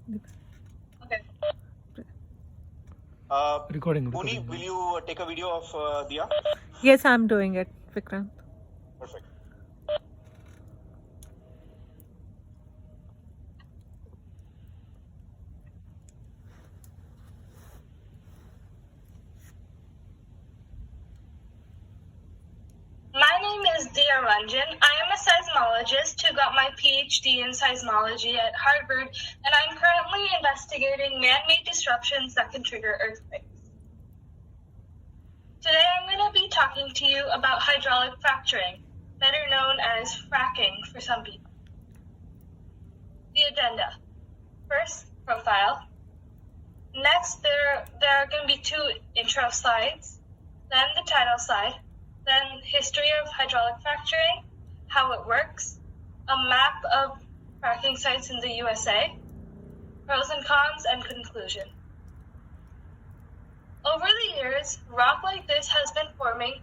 Okay. Recording. Puni, will you take a video of Diya? Yes, I'm doing it, Vikrant. Perfect. My name is Diya Ranjan. I am a seismologist who got my PhD in seismology at Harvard, and I'm currently investigating man-made disruptions that can trigger earthquakes. Today I'm going to be talking to you about hydraulic fracturing, better known as fracking for some people. The agenda. First, profile. Next, there are going to be 2 intro slides, then the title slide, then history of hydraulic fracturing, how it works, a map of fracking sites in the USA, pros and cons, and conclusion. Over the years, rock like this has been forming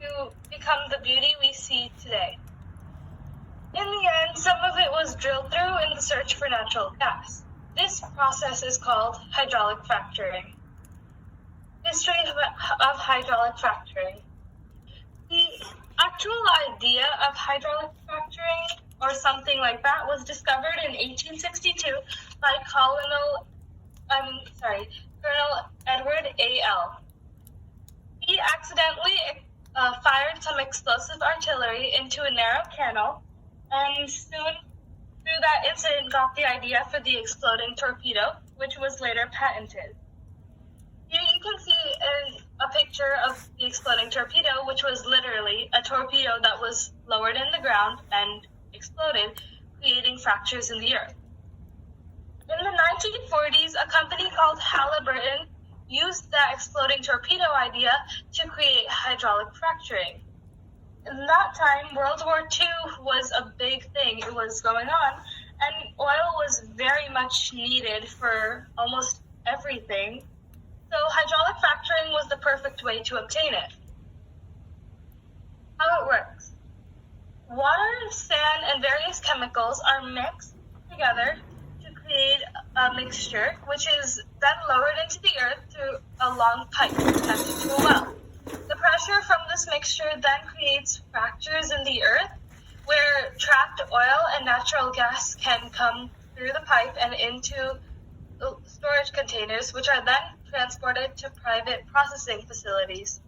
to become the beauty we see today. In the end, some of it was drilled through in the search for natural gas. This process is called hydraulic fracturing. History of hydraulic fracturing. The actual idea of hydraulic fracturing, or something like that, was discovered in 1862 by Colonel Edward A.L. He accidentally fired some explosive artillery into a narrow channel, and soon through that incident got the idea for the exploding torpedo, which was later patented. Here you can see a picture of the exploding torpedo, which was literally a torpedo that was lowered in the ground and exploded, creating fractures in the earth. In the 1940s, a company called Halliburton used that exploding torpedo idea to create hydraulic fracturing. In that time, World War II was a big thing. It was going on, and oil was very much needed for almost everything. So hydraulic fracturing was the perfect way to obtain it. How it works. Water, sand, and various chemicals are mixed together to create a mixture, which is then lowered into the earth through a long pipe connected to a well. The pressure from this mixture then creates fractures in the earth, where trapped oil and natural gas can come through the pipe and into storage containers, which are then transported to private processing facilities.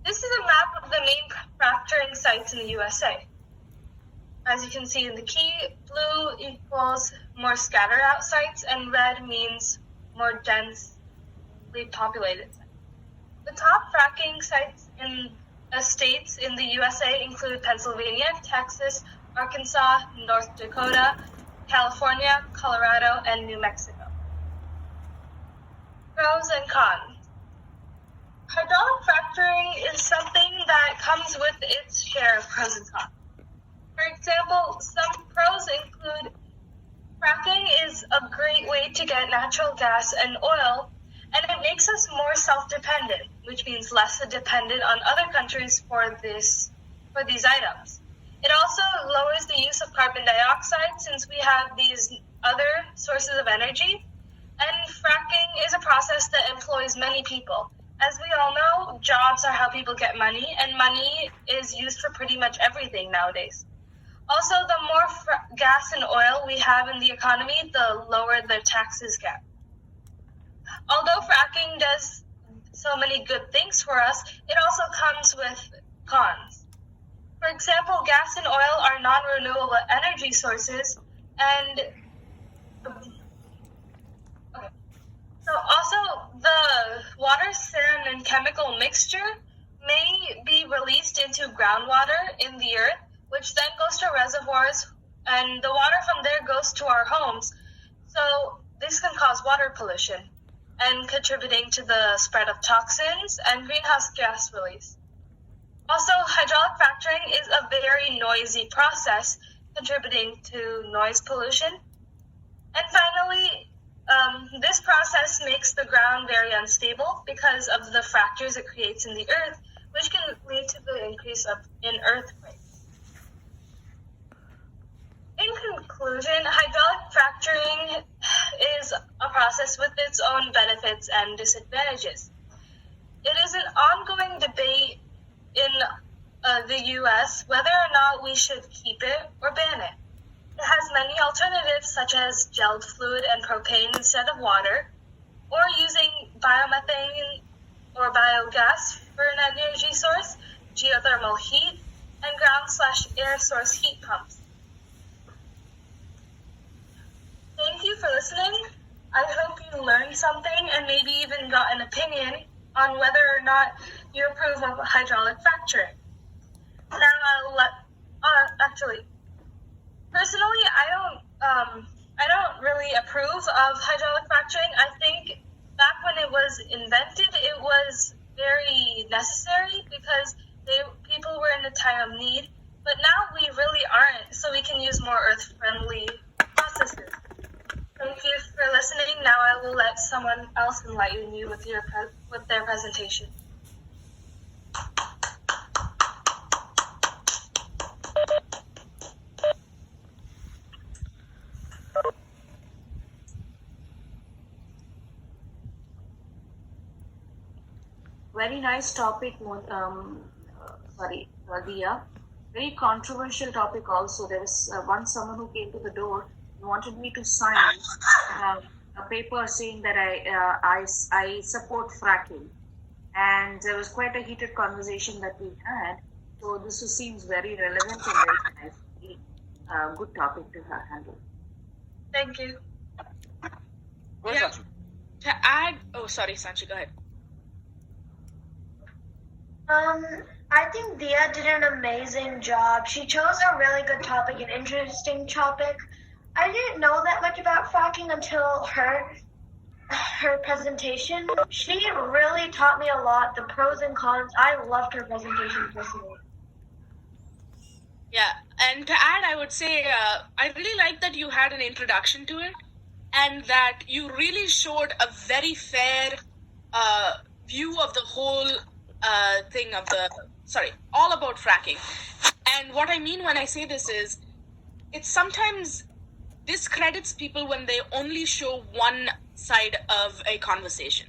This is a map of the main fracturing sites in the USA. As you can see in the key, blue equals more scattered out sites, and red means more densely populated sites. The top fracking sites in states in the USA include Pennsylvania, Texas, Arkansas, North Dakota, California, Colorado, and New Mexico. Pros and cons. Hydraulic fracturing is something that comes with its share of pros and cons. For example, some pros include fracking is a great way to get natural gas and oil, and it makes us more self-dependent, which means less dependent on other countries for these items. It also lowers the use of carbon dioxide since we have these other sources of energy. And fracking is a process that employs many people. As we all know, jobs are how people get money, and money is used for pretty much everything nowadays. Also, the more gas and oil we have in the economy, the lower the taxes get. Although fracking does so many good things for us, it also comes with cons. For example, gas and oil are non-renewable energy sources, and so also the water, sand, and chemical mixture may be released into groundwater in the earth, which then goes to reservoirs, and the water from there goes to our homes. So this can cause water pollution and contributing to the spread of toxins and greenhouse gas release. Also, hydraulic fracturing is a very noisy process, contributing to noise pollution. And finally, this process makes the ground very unstable because of the fractures it creates in the earth, which can lead to the increase in earthquakes. In conclusion, hydraulic fracturing process with its own benefits and disadvantages. It is an ongoing debate in the US whether or not we should keep it or ban it. It has many alternatives such as gelled fluid and propane instead of water, or using biomethane or biogas for an energy source, geothermal heat, and ground/air source heat pumps. Thank you for listening. I hope you learned something and maybe even got an opinion on whether or not you approve of hydraulic fracturing. Now personally, I don't really approve of hydraulic fracturing. I think back when it was invented, it was very necessary because people were in a time of need. But now we really aren't, so we can use more earth-friendly processes. Thank you for listening. Now I will let someone else enlighten you with their presentation. Very nice topic, Diya. Very controversial topic also. There was someone who came to the door and wanted me to sign a paper saying that I support fracking. And there was quite a heated conversation that we had. So this seems very relevant and very nice, good topic to handle. Thank you. Go ahead, Sanchi. To add, Sanchi, go ahead. I think Diya did an amazing job. She chose a really good topic, an interesting topic. I didn't know that much about fracking until her presentation. She really taught me a lot, the pros and cons. I loved her presentation personally. Yeah, and to add, I would say I really like that you had an introduction to it and that you really showed a very fair view of the whole thing of all about fracking. And what I mean when I say this is, it sometimes discredits people when they only show one side of a conversation.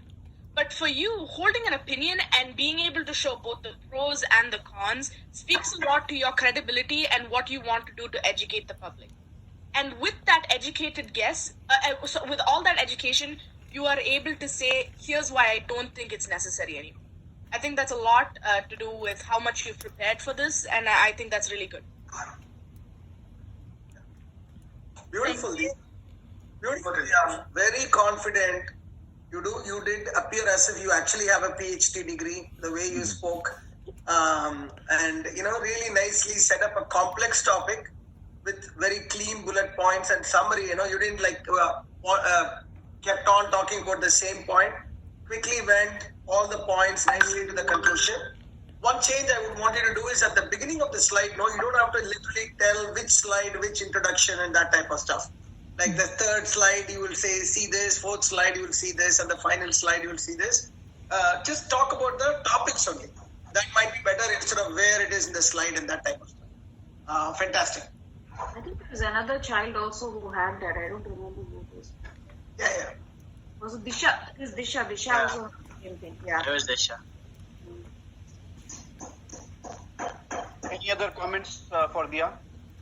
But for you, holding an opinion and being able to show both the pros and the cons speaks a lot to your credibility and what you want to do to educate the public. And with that educated guess, with all that education, you are able to say, here's why I don't think it's necessary anymore. I think that's a lot to do with how much you've prepared for this, and I think that's really good. Beautiful. Beautiful. Yeah, very confident. You did appear as if you actually have a PhD degree, the way you spoke. And, really nicely set up a complex topic with very clean bullet points and summary. You didn't kept on talking about the same point. Quickly went all the points nicely to the conclusion. One change I would want you to do is at the beginning of the slide, you don't have to literally tell which slide, which introduction and that type of stuff. Like the third slide, you will say, see this, fourth slide, you will see this, and the final slide, you will see this. Just talk about the topics only. That might be better instead of where it is in the slide and that type of stuff. Fantastic. I think there was another child also who had that. I don't remember who it was. Yeah. Was it Disha? It is Disha. Disha Yeah. also same thing. Yeah. It was Diya. Any other comments for Diya?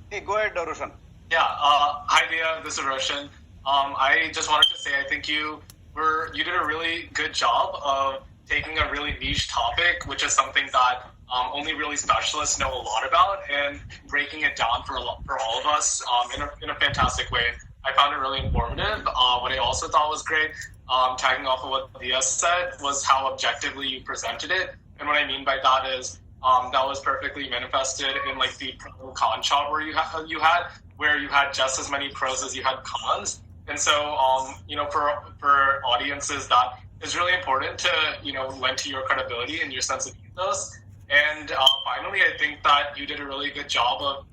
Hey, go ahead, Roshan. Yeah. Hi, Diya. This is Roshan. I just wanted to say I think you did a really good job of taking a really niche topic, which is something that only really specialists know a lot about, and breaking it down for all of us in a fantastic way. I found it really informative. What I also thought was great, tagging off of what Diya said, was how objectively you presented it. And what I mean by that is that was perfectly manifested in like the pro con chart where you had just as many pros as you had cons. And so for audiences, that is really important to lend to your credibility and your sense of ethos. And finally, I think that you did a really good job of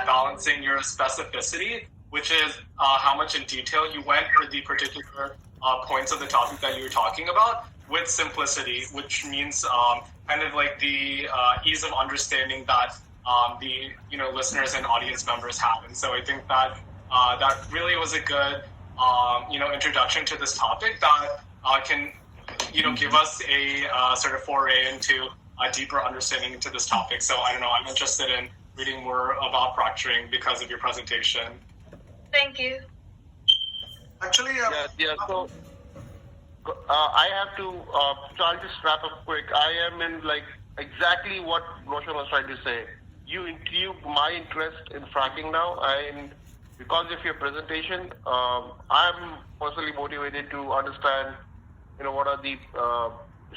balancing your specificity, which is how much in detail you went for the particular points of the topic that you were talking about, with simplicity, which means kind of like the ease of understanding that the listeners and audience members have. And so I think that that really was a good introduction to this topic that can give us a sort of foray into a deeper understanding into this topic. So I don't know, I'm interested in reading more about fracturing because of your presentation. Thank you. Actually, So I have to. So I'll just wrap up quick. I am in exactly what Roshan was trying to say. You intrigued my interest in fracking now, and because of your presentation, I'm personally motivated to understand, what are the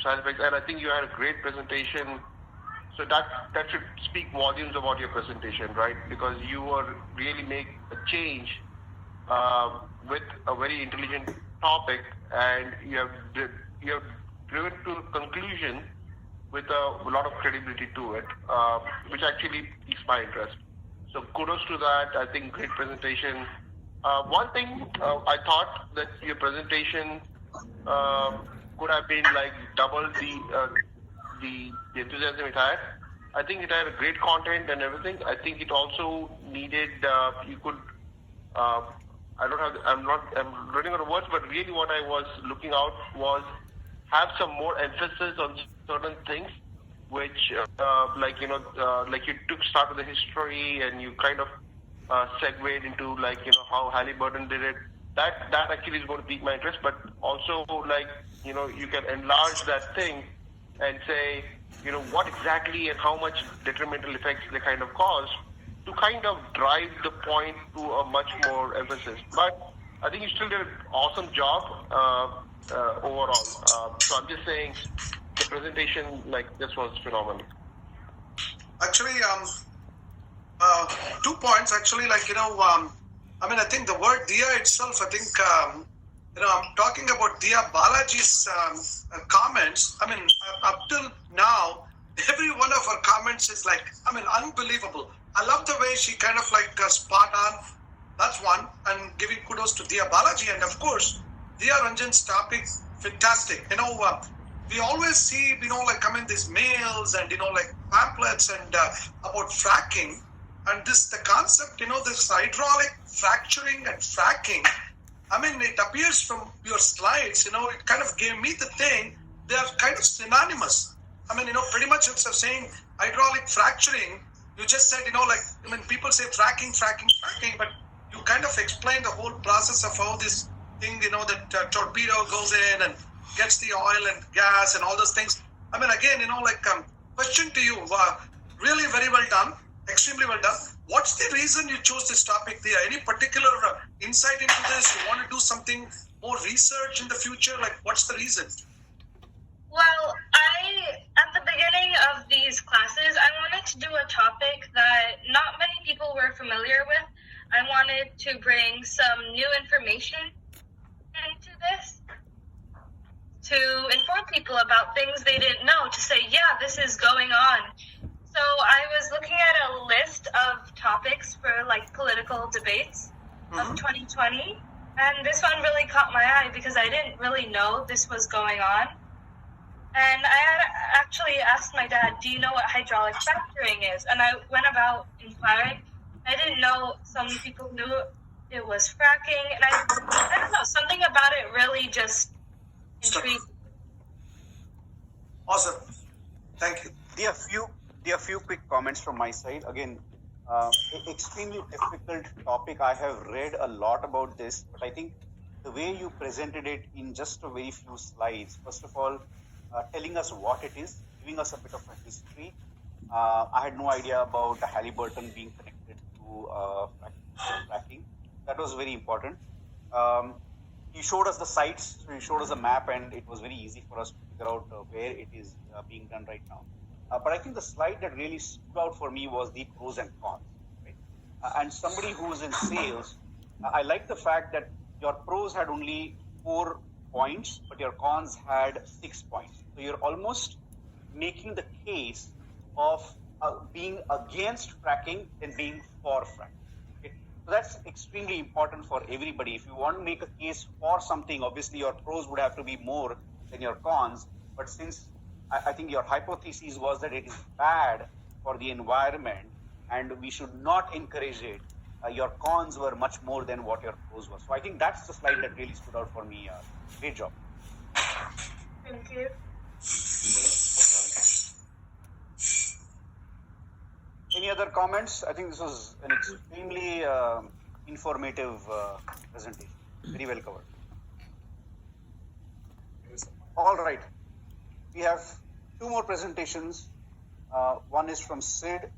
side effects. And I think you had a great presentation. So that should speak volumes about your presentation, right? Because you were really make a change with a very intelligent topic, and you have driven to a conclusion with a lot of credibility to it, which actually piques my interest. So kudos to that. I think great presentation. One thing I thought that your presentation could have been double the enthusiasm it had. I think it had a great content and everything. I think it also needed you could. I'm running out of words, but really what I was looking out was have some more emphasis on certain things, which you took start with the history and you kind of segued into how Halliburton did it. That actually is going to pique my interest, but also you can enlarge that thing and say what exactly and how much detrimental effects they kind of cause to kind of drive the point to a much more emphasis. But I think you still did an awesome job overall. So I'm just saying the presentation this was phenomenal. Actually, 2 points. Actually, I think the word Diya itself. I think I'm talking about Diya Balaji's comments. I mean, up till now, every one of her comments is unbelievable. I love the way she kind of spot on. That's one, and giving kudos to Diya Balaji, and of course, Diya Ranjan's topic, fantastic. We always see, these mails and pamphlets and about fracking, and the concept, this hydraulic fracturing and fracking. I mean, it appears from your slides, it kind of gave me the thing. They are kind of synonymous. I mean, pretty much instead of saying hydraulic fracturing, you just said, people say fracking, but you kind of explained the whole process of how this thing, that torpedo goes in and gets the oil and gas and all those things. I mean, again, question to you, really very well done, extremely well done. What's the reason you chose this topic there? Any particular insight into this? You want to do something more research in the future? What's the reason? Well, at the beginning of these classes, I wanted to do a topic that not many people were familiar with. I wanted to bring some new information into this to inform people about things they didn't know, to say, yeah, this is going on. So I was looking at a list of topics for political debates of 2020, and this one really caught my eye because I didn't really know this was going on. And I had actually asked my dad, do you know what hydraulic fracturing is? And I went about inquiring. I didn't know some people knew it was fracking, and I don't know, something about it really just intrigued me. Awesome. Thank you. There are few quick comments from my side. Again, extremely difficult topic. I have read a lot about this, but I think the way you presented it in just a very few slides, first of all, telling us what it is, giving us a bit of a history. I had no idea about Halliburton being connected to fracking. That was very important. He showed us the sites, so he showed us a map, and it was very easy for us to figure out where it is being done right now. But I think the slide that really stood out for me was the pros and cons. Right? And somebody who is in sales, I like the fact that your pros had only 4 points, but your cons had 6 points. So you're almost making the case of being against fracking than being for fracking. Okay? So that's extremely important for everybody. If you want to make a case for something, obviously your pros would have to be more than your cons. But since I think your hypothesis was that it is bad for the environment and we should not encourage it, your cons were much more than what your pros were. So I think that's the slide that really stood out for me. Great job. Thank you. Any other comments? I think this was an extremely informative presentation. Very well covered. All right. We have two more presentations. One is from Sid.